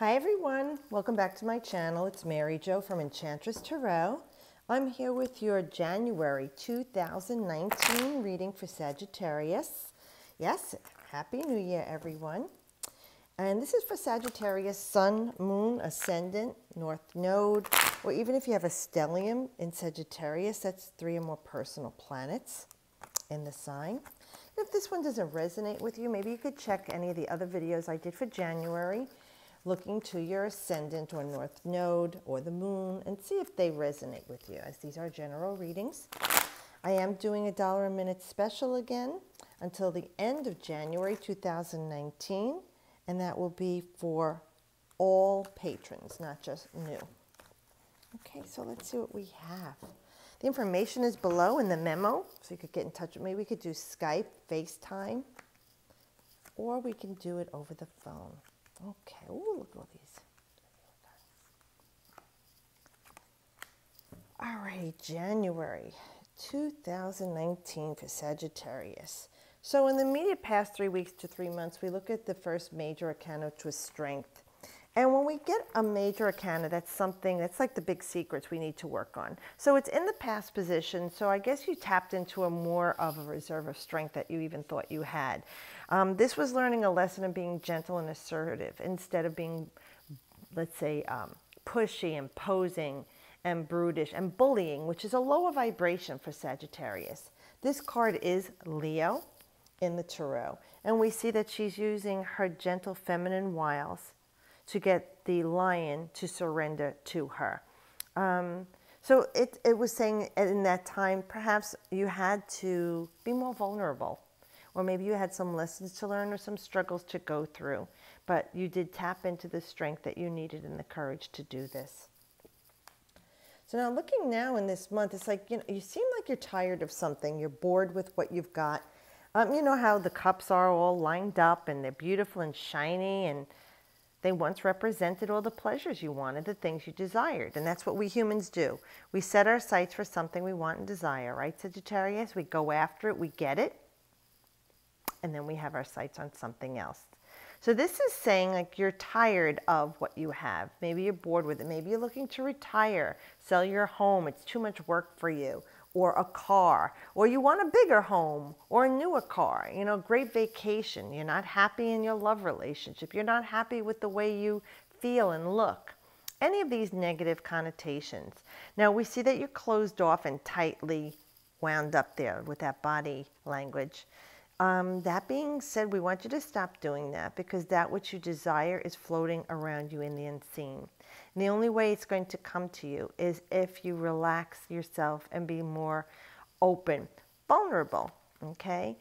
Hi everyone, welcome back to my channel. It's Mary Jo from Enchantress Tarot. I'm here with your January 2019 reading for Sagittarius. Yes, Happy New Year everyone. And this is for Sagittarius, Sun, Moon, Ascendant, North Node, or even if you have a stellium in Sagittarius, that's 3 or more personal planets in the sign. If this one doesn't resonate with you, maybe you could check any of the other videos I did for January, looking to your Ascendant or North Node or the Moon, and see if they resonate with you, as these are general readings. I am doing a $1 a minute special again until the end of January 2019, and that will be for all patrons, not just new. Okay, so let's see what we have. The information is below in the memo, so you could get in touch with me. We could do Skype, FaceTime, or we can do it over the phone. Okay, ooh, look at all these. All right, January 2019 for Sagittarius. So in the immediate past 3 weeks to 3 months, we look at the first major arcana, which was strength. And when we get a major arcana, that's something, that's like the big secrets we need to work on. So it's in the past position, so I guess you tapped into a more of a reserve of strength that you even thought you had. This was learning a lesson of being gentle and assertive instead of being, let's say, pushy, imposing, and brutish, and bullying, which is a lower vibration for Sagittarius. This card is Leo in the Tarot, and we see that she's using her gentle feminine wiles to get the lion to surrender to her. So it was saying in that time, perhaps you had to be more vulnerable, or maybe you had some lessons to learn or some struggles to go through, but you did tap into the strength that you needed and the courage to do this. So now looking now in this month, it's like, you seem like you're tired of something. You're bored with what you've got. You know how the cups are all lined up and they're beautiful and shiny, and they once represented all the pleasures you wanted, the things you desired. And that's what we humans do. We set our sights for something we want and desire, right, Sagittarius? We go after it, we get it, and then we have our sights on something else. So this is saying like you're tired of what you have. Maybe you're bored with it. Maybe you're looking to retire, sell your home. It's too much work for you. Or a car, or you want a bigger home, or a newer car, great vacation. You're not happy in your love relationship. You're not happy with the way you feel and look. Any of these negative connotations. Now we see that you're closed off and tightly wound up there with that body language. That being said, we want you to stop doing that, because that which you desire is floating around you in the unseen. And the only way it's going to come to you is if you relax yourself and be more open, vulnerable, okay?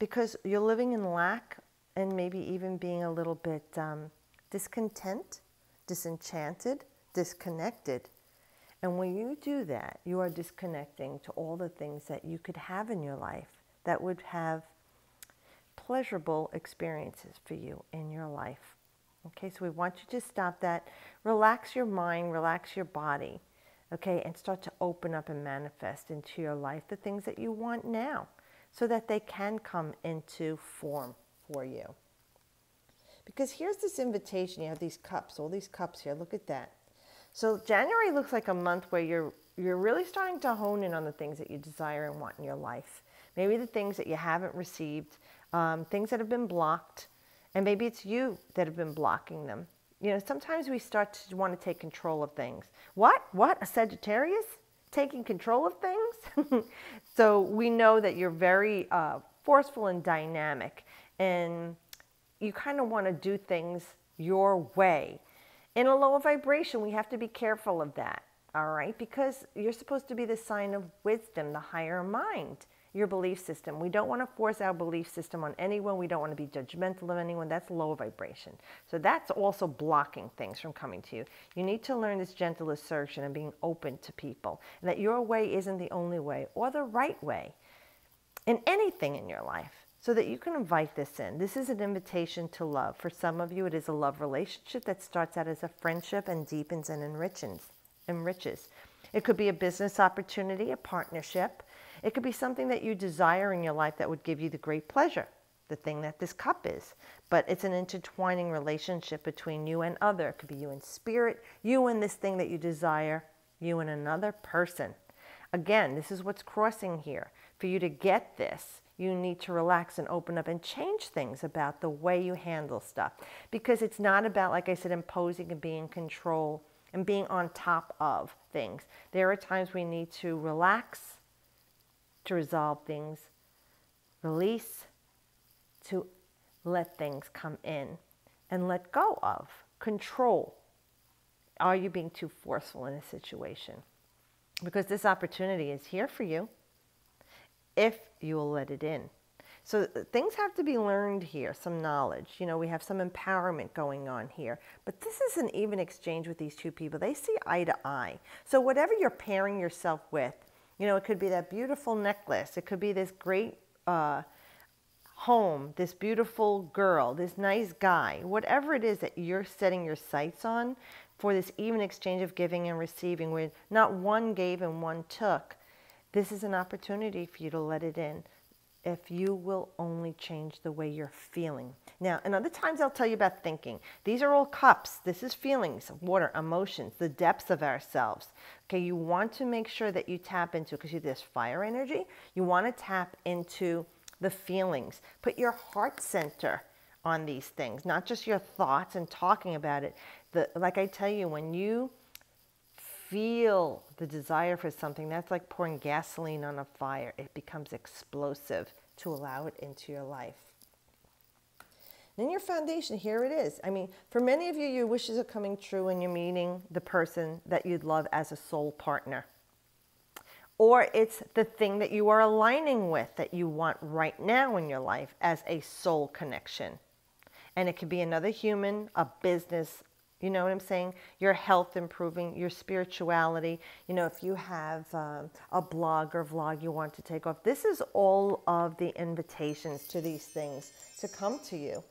Because you're living in lack and maybe even being a little bit discontent, disenchanted, disconnected. And when you do that, you are disconnecting to all the things that you could have in your life that would have pleasurable experiences for you in your life. Okay, so we want you to stop that. Relax your mind, relax your body, okay, and start to open up and manifest into your life the things that you want now, so that they can come into form for you. Because here's this invitation. You have these cups, all these cups here. Look at that. So January looks like a month where you're really starting to hone in on the things that you desire and want in your life. Maybe the things that you haven't received, things that have been blocked, and maybe it's you that have been blocking them. Sometimes we start to want to take control of things. What? A Sagittarius? Taking control of things? So we know that you're very forceful and dynamic, and you kind of want to do things your way. In a lower vibration, we have to be careful of that, all right? Because you're supposed to be the sign of wisdom, the higher mind. Your belief system. We don't want to force our belief system on anyone. We don't want to be judgmental of anyone. That's low vibration. So that's also blocking things from coming to you. You need to learn this gentle assertion and being open to people, and that your way isn't the only way or the right way in anything in your life, so that you can invite this in. This is an invitation to love. For some of you, it is a love relationship that starts out as a friendship and deepens and enriches. It could be a business opportunity, a partnership. It could be something that you desire in your life that would give you the great pleasure. the thing that this cup is. But it's an intertwining relationship between you and other. It could be you and spirit, you and this thing that you desire, you and another person. Again, this is what's crossing here. For you to get this, you need to relax and open up and change things about the way you handle stuff. Because it's not about, like I said, imposing and being in control and being on top of things. There are times we need to relax, to resolve things, release, to let things come in, and let go of. Control. Are you being too forceful in a situation? Because this opportunity is here for you if you will let it in. So things have to be learned here, some knowledge. You know, we have some empowerment going on here. But this is an even exchange with these two people. They see eye to eye. So whatever you're pairing yourself with, you know, it could be that beautiful necklace. It could be this great home, this beautiful girl, this nice guy. Whatever it is that you're setting your sights on for this even exchange of giving and receiving, where not one gave and one took, this is an opportunity for you to let it in if you will only change the way you're feeling. Now, and other times I'll tell you about thinking. These are all cups. This is feelings, water, emotions, the depths of ourselves. Okay, you want to make sure that you tap into, because you this fire energy, you want to tap into the feelings. Put your heart center on these things, not just your thoughts and talking about it. Like I tell you, when you feel the desire for something, that's like pouring gasoline on a fire. It becomes explosive to allow it into your life. Then your foundation, here it is. I mean, for many of you, your wishes are coming true when you're meeting the person that you'd love as a soul partner. Or it's the thing that you are aligning with that you want right now in your life as a soul connection. And it could be another human, a business, you know what I'm saying? Your health improving, your spirituality. You know, if you have a blog or vlog you want to take off. This is all of the invitations to these things to come to you.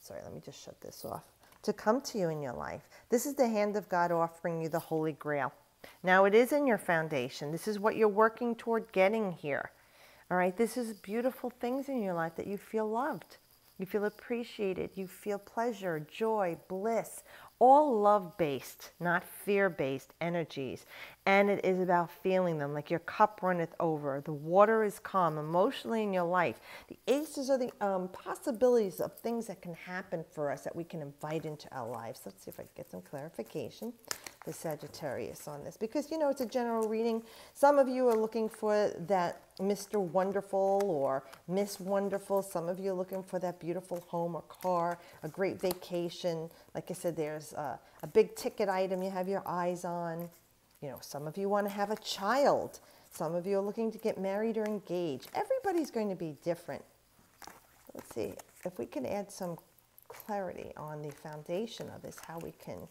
Sorry, let me just shut this off. To come to you in your life. This is the hand of God offering you the Holy Grail. Now it is in your foundation. This is what you're working toward getting here. All right, this is beautiful things in your life that you feel loved. You feel appreciated. You feel pleasure, joy, bliss, all love-based, not fear-based energies. And it is about feeling them, like your cup runneth over. The water is calm emotionally in your life. The aces are the possibilities of things that can happen for us that we can invite into our lives. Let's see if I can get some clarification for Sagittarius on this. Because, you know, it's a general reading. Some of you are looking for that Mr. Wonderful or Miss Wonderful. Some of you are looking for that beautiful home or car, a great vacation. Like I said, there's a big ticket item you have your eyes on. You know, some of you want to have a child. Some of you are looking to get married or engaged. Everybody's going to be different. Let's see if we can add some clarity on the foundation of this, how we can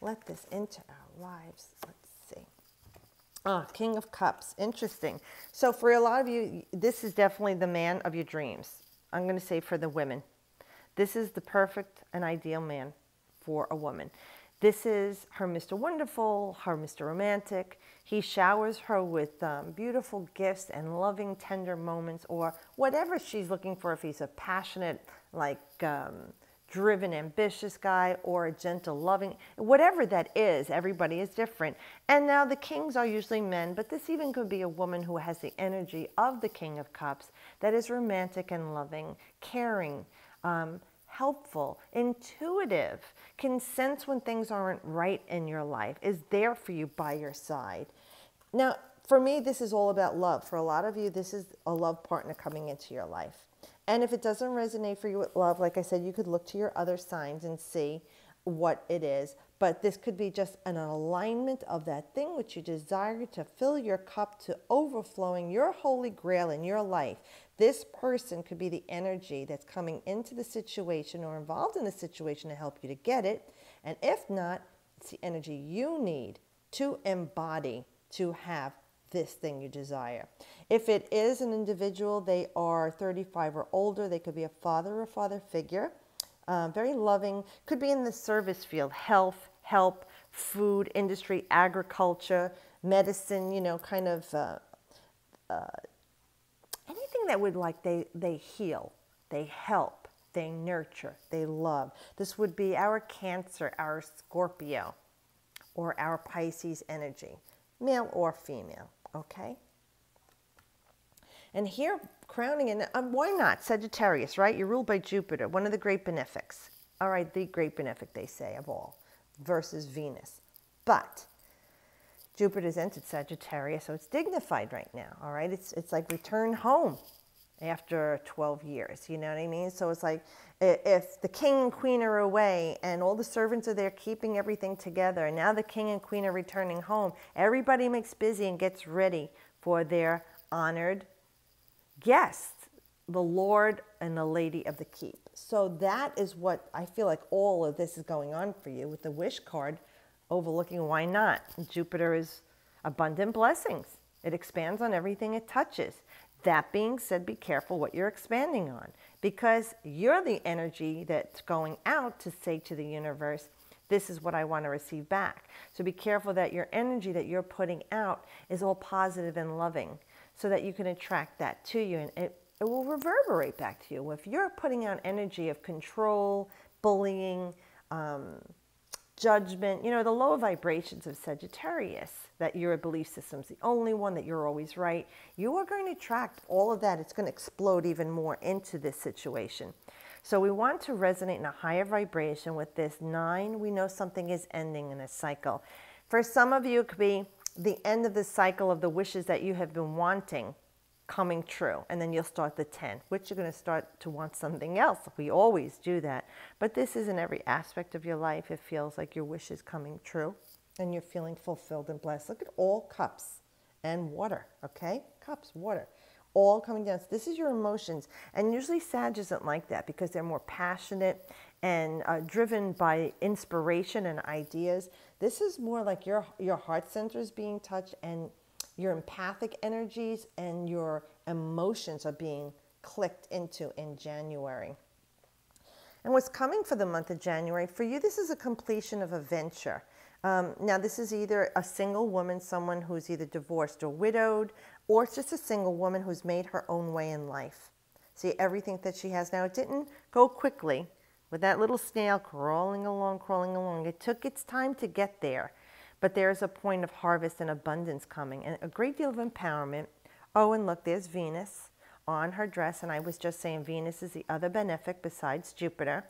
let this into our lives. Let's see. King of Cups. Interesting. So for a lot of you, this is definitely the man of your dreams. I'm going to say for the women. This is the perfect and ideal man for a woman. This is her Mr. Wonderful, her Mr. Romantic. He showers her with beautiful gifts and loving, tender moments, or whatever she's looking for. If he's a passionate, like driven, ambitious guy, or a gentle, loving, whatever that is, everybody is different. And now the kings are usually men, but this even could be a woman who has the energy of the King of Cups that is romantic and loving, caring, helpful, intuitive, can sense when things aren't right in your life, is there for you by your side. Now, for me, this is all about love. For a lot of you, this is a love partner coming into your life. And if it doesn't resonate for you with love, like I said, you could look to your other signs and see what it is. But this could be just an alignment of that thing which you desire to fill your cup to overflowing, your holy grail in your life. This person could be the energy that's coming into the situation or involved in the situation to help you to get it. And if not, it's the energy you need to embody, to have this thing you desire. If it is an individual, they are 35 or older, they could be a father or father figure, very loving, could be in the service field, health, help, food, industry, agriculture, medicine, you know, kind of anything anything that would like they heal, they help, they nurture, they love. This would be our Cancer, our Scorpio, or our Pisces energy, male or female, okay? And here, crowning in, why not? Sagittarius, right? You're ruled by Jupiter, one of the great benefics. All right, the great benefic, they say, of all, versus Venus. But Jupiter's entered Sagittarius, so it's dignified right now, all right? It's like return home after 12 years, you know what I mean? So it's like if the king and queen are away and all the servants are there keeping everything together, and now the king and queen are returning home, everybody makes busy and gets ready for their honored guests, the Lord and the Lady of the Keep. So that is what I feel like all of this is going on for you with the wish card overlooking. Why not? Jupiter is abundant blessings. It expands on everything it touches. That being said, be careful what you're expanding on, because you're the energy that's going out to say to the universe, this is what I want to receive back. So be careful that your energy that you're putting out is all positive and loving, so that you can attract that to you, and it will reverberate back to you. If you're putting out energy of control, bullying, judgment, you know, the low vibrations of Sagittarius, that your belief system's the only one, that you're always right, you are going to attract all of that. It's going to explode even more into this situation. So we want to resonate in a higher vibration with this 9. We know something is ending in a cycle. For some of you, it could be the end of the cycle of the wishes that you have been wanting coming true, and then you'll start the 10, which you're going to start to want something else. We always do that, but this is in every aspect of your life. It feels like your wish is coming true and you're feeling fulfilled and blessed. Look at all cups and water, okay? Cups, water, all coming down. So this is your emotions, and usually Sag isn't like that because they're more passionate and driven by inspiration and ideas. This is more like your heart center is being touched, and your empathic energies and your emotions are being clicked into in January. And what's coming for the month of January, for you, this is a completion of a venture. Now, this is either a single woman, someone who's either divorced or widowed, or it's just a single woman who's made her own way in life. See, everything that she has now, it didn't go quickly with that little snail crawling along, crawling along. It took its time to get there. But there's a point of harvest and abundance coming, and a great deal of empowerment. Oh, and look, there's Venus on her dress, and I was just saying Venus is the other benefic besides Jupiter.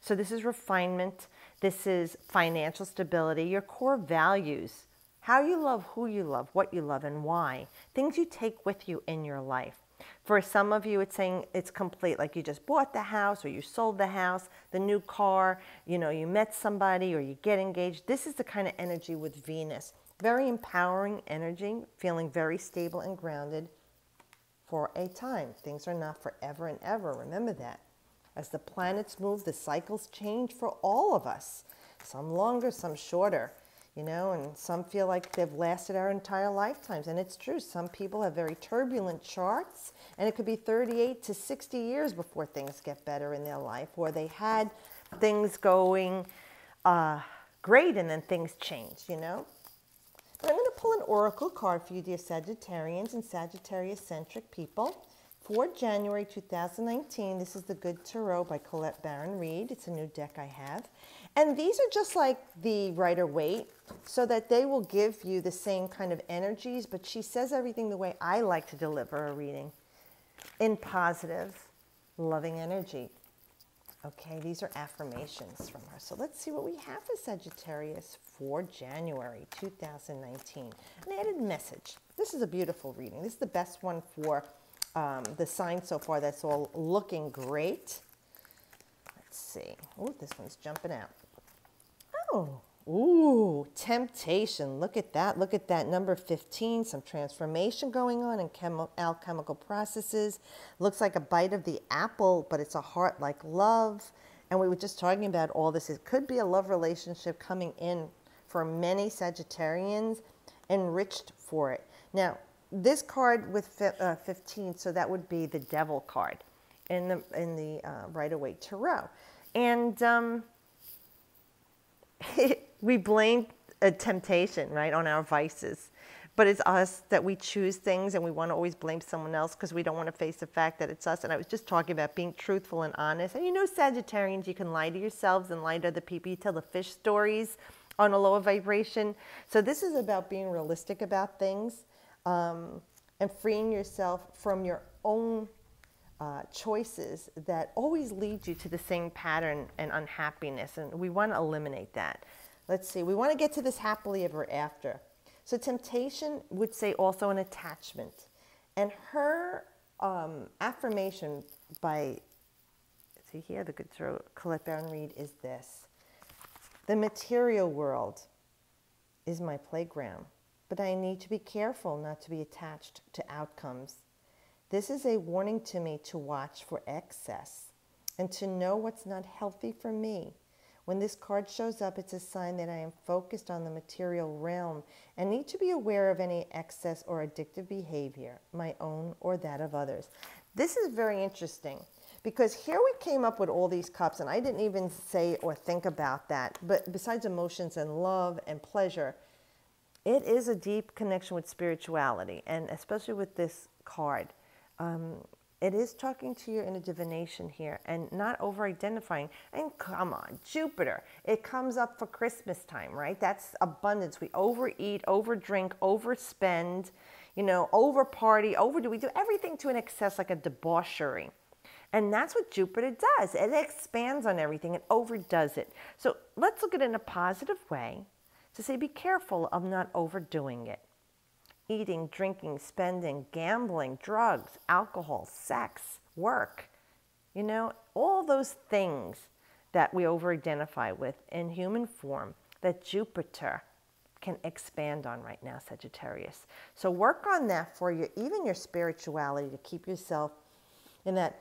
So this is refinement. This is financial stability, your core values, how you love, who you love, what you love, and why. Things you take with you in your life. For some of you, it's saying it's complete, like you just bought the house or you sold the house, the new car, you know, you met somebody or you get engaged. This is the kind of energy with Venus. Very empowering energy, feeling very stable and grounded for a time. Things are not forever and ever. Remember that. As the planets move, the cycles change for all of us. Some longer, some shorter. You know, and some feel like they've lasted our entire lifetimes. And it's true. Some people have very turbulent charts, and it could be 38 to 60 years before things get better in their life, or they had things going great and then things change, you know. But I'm going to pull an oracle card for you, dear Sagittarians and Sagittarius-centric people. For January 2019, this is the Good Tarot by Colette Baron Reed. It's a new deck I have. And these are just like the Rider-Waite, so that they will give you the same kind of energies, but she says everything the way I like to deliver a reading, in positive, loving energy. Okay, these are affirmations from her. So let's see what we have for Sagittarius for January 2019. An added message. This is a beautiful reading. This is the best one for the sign so far that's all looking great. Let's see. Oh, this one's jumping out. Oh, ooh, temptation. Look at that. Look at that. Number 15, some transformation going on in alchemical processes. Looks like a bite of the apple, but it's a heart like love. And we were just talking about all this. It could be a love relationship coming in for many Sagittarians, enriched for it. Now, this card with 15, so that would be the Devil card in the Rider-Waite Tarot. And we blame temptation, right, on our vices. but it's us that we choose things, and we want to always blame someone else because we don't want to face the fact that it's us. And I was just talking about being truthful and honest. And you know, Sagittarians, you can lie to yourselves and lie to other people. You tell the fish stories on a lower vibration. So this is about being realistic about things, and freeing yourself from your own choices that always lead you to the same pattern and unhappiness. And we want to eliminate that. Let's see, we want to get to this happily ever after. So temptation would say also an attachment. And her affirmation by, see here, the good throw, Colette Baron Reed, is this: the material world is my playground, but I need to be careful not to be attached to outcomes. This is a warning to me to watch for excess and to know what's not healthy for me. When this card shows up, it's a sign that I am focused on the material realm and need to be aware of any excess or addictive behavior, my own or that of others. This is very interesting because here we came up with all these cups, and I didn't even say or think about that. But besides emotions and love and pleasure, it is a deep connection with spirituality, and especially with this card. It is talking to your inner divination here and not over-identifying. And come on, Jupiter, it comes up for Christmas time, right? That's abundance. We overeat, overdrink, overspend, you know, overparty, overdo. We do everything to an excess, like a debauchery. And that's what Jupiter does. It expands on everything. It overdoes it. So let's look at it in a positive way to say be careful of not overdoing it. Eating, drinking, spending, gambling, drugs, alcohol, sex, work, you know, all those things that we over-identify with in human form that Jupiter can expand on right now, Sagittarius. So work on that for you, even your spirituality, to keep yourself in that,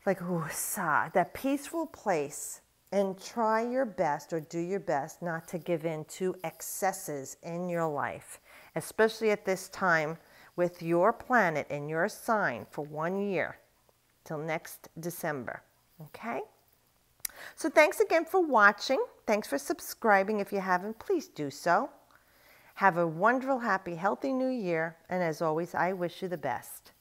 like, that peaceful place, and try your best, or do your best, not to give in to excesses in your life, especially at this time with your planet and your sign for 1 year till next December. Okay? So thanks again for watching. Thanks for subscribing. If you haven't, please do so. Have a wonderful, happy, healthy new year. And as always, I wish you the best.